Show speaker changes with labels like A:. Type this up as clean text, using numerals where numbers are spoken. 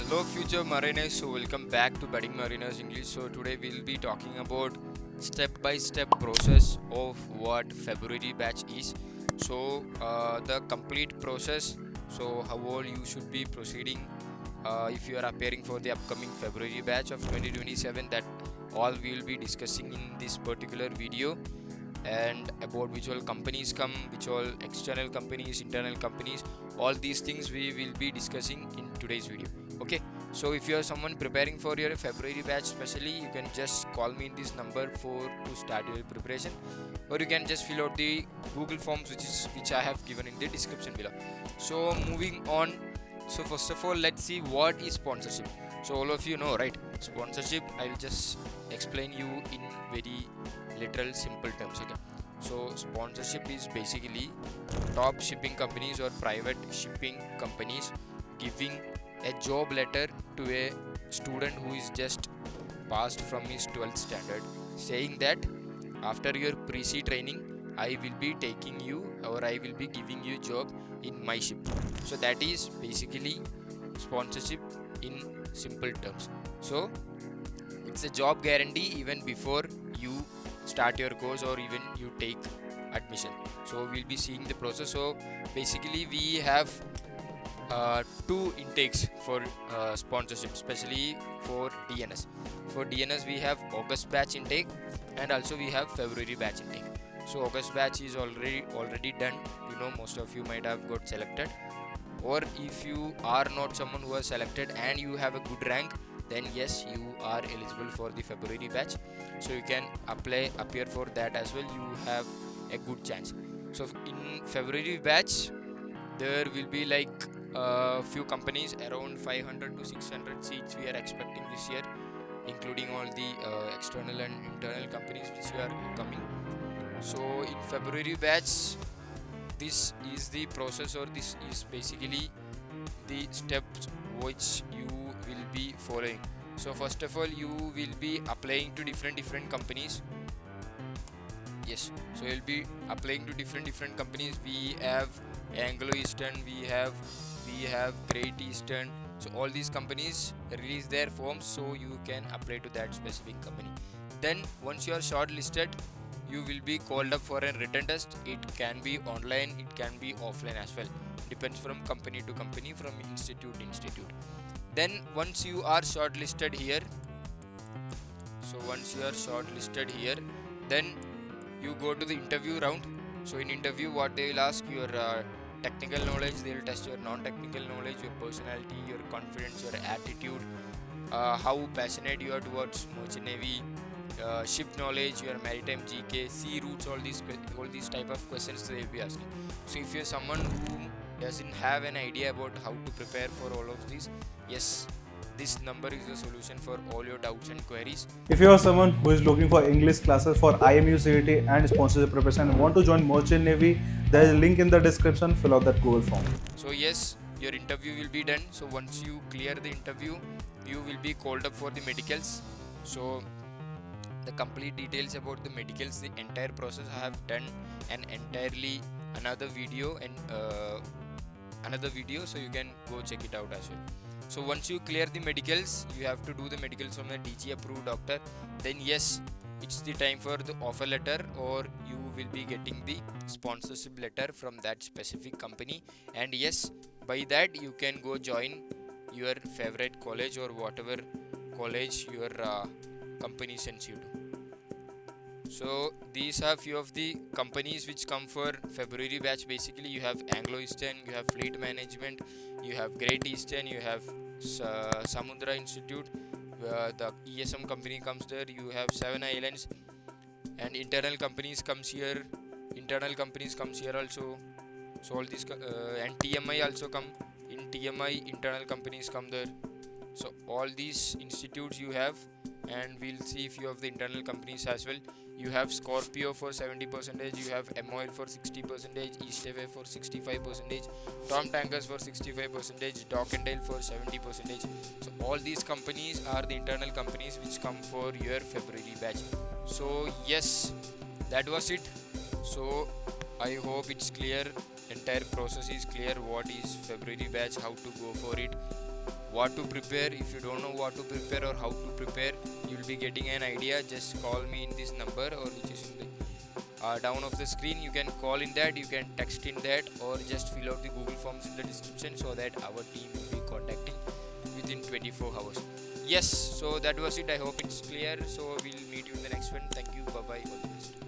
A: Hello future mariners, so welcome back to Budding Mariners English. So today we'll be talking about step-by-step process of what February batch is. So the complete process, so how all you should be proceeding if you are appearing for the upcoming February batch of 2027, that all we will be discussing in this particular video, and about which all companies come, which all external companies, internal companies, all these things we will be discussing in today's video. Okay, so if you are someone preparing for your February batch specially, you can just call me in this number to start your preparation, or you can just fill out the Google forms which I have given in the description below. So moving on, so first of all, let's see what is sponsorship. So all of you know, right? Sponsorship, I'll just explain you in very literal simple terms. Okay, so sponsorship is basically top shipping companies or private shipping companies giving a job letter to a student who is just passed from his 12th standard, saying that after your pre-C training I will be taking you, or I will be giving you job in my ship. So that is basically sponsorship in simple terms. So it's a job guarantee even before you start your course or even you take admission. So we'll be seeing the process. So basically we have two intakes for sponsorship, especially for DNS. For DNS we have August batch intake, and also we have February batch intake. So August batch is already done. You know, most of you might have got selected, or if you are not someone who was selected and you have a good rank, then yes, you are eligible for the February batch. So you can appear for that as well. You have a good chance. So in February batch there will be like few companies, around 500 to 600 seats we are expecting this year, including all the external and internal companies which are coming. So in February batch, this is the process, or this is basically the steps which you will be following. So first of all, you will be applying to different companies. Yes, so you'll be applying to different companies. We have Anglo Eastern, we have Great Eastern. So all these companies release their forms, so you can apply to that specific company. Then once you are shortlisted, you will be called up for a written test. It can be online, it can be offline as well, depends from company to company, from institute to institute. Then once you are shortlisted here, then you go to the interview round. So in interview, what they will ask, your technical knowledge, they will test your non-technical knowledge, your personality, your confidence, your attitude, how passionate you are towards merchant navy, ship knowledge, your maritime GK, sea routes, all these type of questions they will be asking. So if you are someone who doesn't have an idea about how to prepare for all of these, yes, this number is the solution for all your doubts and queries.
B: If you are someone who is looking for English classes for IMUCET and sponsorship preparation and want to join Merchant Navy, there is a link in the description. Fill out that Google form.
A: So yes, your interview will be done. So once you clear the interview, you will be called up for the medicals. So the complete details about the medicals, the entire process, I have done an entirely another video, so you can go check it out as well. So once you clear the medicals, you have to do the medicals from a DG approved doctor. Then yes, it's the time for the offer letter, or you will be getting the sponsorship letter from that specific company. And yes, by that you can go join your favorite college or whatever college your company sends you to. So these are few of the companies which come for February batch. Basically you have Anglo Eastern, you have Fleet Management, you have Great Eastern, you have Samudra Institute, the ESM company comes there, you have 7 Islands, and internal companies comes here also. So all these and TMI also come. In TMI, internal companies come there. So all these institutes you have, and we'll see few of the internal companies as well. You have Scorpio for 70%, you have MOL for 60%, East FA for 65%, Tom Tankers for 65%, Dock and Dale for 70%. So all these companies are the internal companies which come for your February batch. So yes, that was it. So I hope it's clear, entire process is clear, what is February batch, how to go for it, what to prepare. If you don't know what to prepare or how to prepare, you'll be getting an idea. Just call me in this number, or which is in the down of the screen. You can call in that, you can text in that, or just fill out the Google forms in the description, so that our team will be contacting within 24 hours. Yes, so that was it. I hope it's clear. So we'll meet you in the next one. Thank you. Bye bye. All the best.